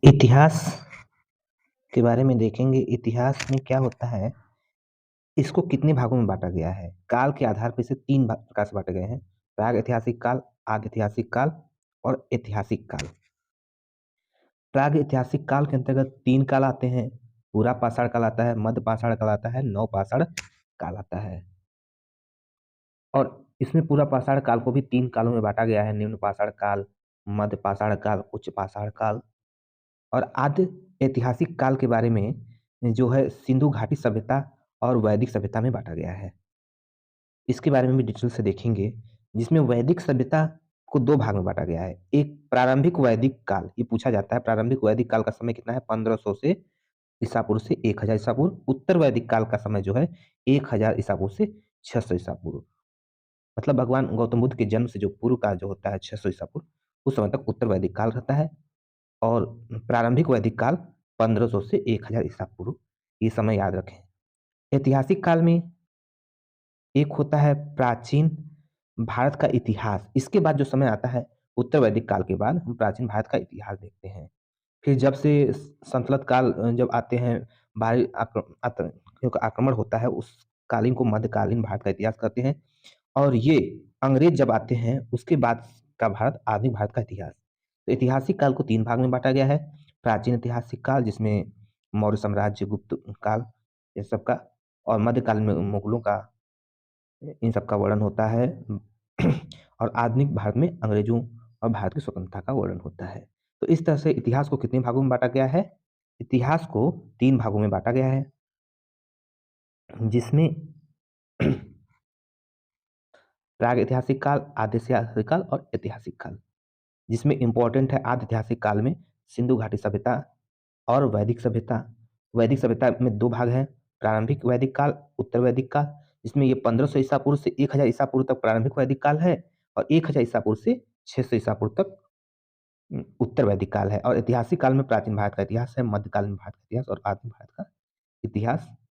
इतिहास के बारे में देखेंगे। इतिहास में क्या होता है, इसको कितने भागों में बांटा गया है। काल के आधार पर इसे तीन प्रकार से बांटे गए हैं: प्राग ऐतिहासिक काल, आदि ऐतिहासिक काल और ऐतिहासिक काल। प्राग ऐतिहासिक काल के अंतर्गत तीन काल आते हैं: पूरा पाषाण काल आता है, मध्य पाषाण काल आता है, नव पाषाण काल आता है। और इसमें पूरा पाषाण काल को भी तीन कालों में बांटा गया है: निम्न पाषाण काल, मध्य पाषाण काल, उच्च पाषाण काल। और आद्य ऐतिहासिक काल के बारे में जो है सिंधु घाटी सभ्यता और वैदिक सभ्यता में बांटा गया है। इसके बारे में भी डिटेल से देखेंगे, जिसमें वैदिक सभ्यता को दो भाग में बांटा गया है। एक प्रारंभिक वैदिक काल, ये पूछा जाता है प्रारंभिक वैदिक काल का समय कितना है, 1500 से ईसा पूर्व से 1000 ईसा पूर्व। उत्तर वैदिक काल का समय जो है 1000 ईसा पूर्व से 600 ईसा पूर्व। मतलब भगवान गौतम बुद्ध के जन्म से जो पूर्व का जो होता है 600 ईसा पूर्व, उस समय तक उत्तर वैदिक काल रहता है। और प्रारंभिक वैदिक काल 1500 से 1000 ईसा पूर्व, ये समय याद रखें। ऐतिहासिक काल में एक होता है प्राचीन भारत का इतिहास। इसके बाद जो समय आता है उत्तर वैदिक काल के बाद, हम प्राचीन भारत का इतिहास देखते हैं। फिर जब से संतलत काल जब आते हैं, भारी आतंकियों का आक्रमण होता है, उस कालीन को मध्यकालीन भारत का इतिहास कहते हैं। और ये अंग्रेज जब आते हैं उसके बाद का भारत आधुनिक भारत का इतिहास। तो ऐतिहासिक काल को तीन भाग में बांटा गया है: प्राचीन ऐतिहासिक काल, जिसमें मौर्य साम्राज्य, गुप्त काल, ये सब का, और मध्यकाल में मुगलों का, इन सब का वर्णन होता है। और आधुनिक भारत में अंग्रेजों और भारत की स्वतंत्रता का वर्णन होता है। तो इस तरह से इतिहास को कितने भागों में बांटा गया है? इतिहास को तीन भागों में बांटा गया है, जिसमें प्राग ऐतिहासिक काल, आद्य ऐतिहासिक काल और ऐतिहासिक काल। जिसमें इंपॉर्टेंट है आद्य ऐतिहासिक काल में सिंधु घाटी सभ्यता और वैदिक सभ्यता। वैदिक सभ्यता में दो भाग हैं: प्रारंभिक वैदिक काल, उत्तर वैदिक काल। जिसमें ये 1500 ईसा पूर्व से 1000 ईसा पूर्व तक प्रारंभिक वैदिक काल है, और 1000 ईसा पूर्व से 600 ईसा पूर्व तक उत्तर वैदिक काल है। और ऐतिहासिक काल में प्राचीन भारत का इतिहास है, मध्यकालीन भारत का इतिहास और आधुनिक भारत का इतिहास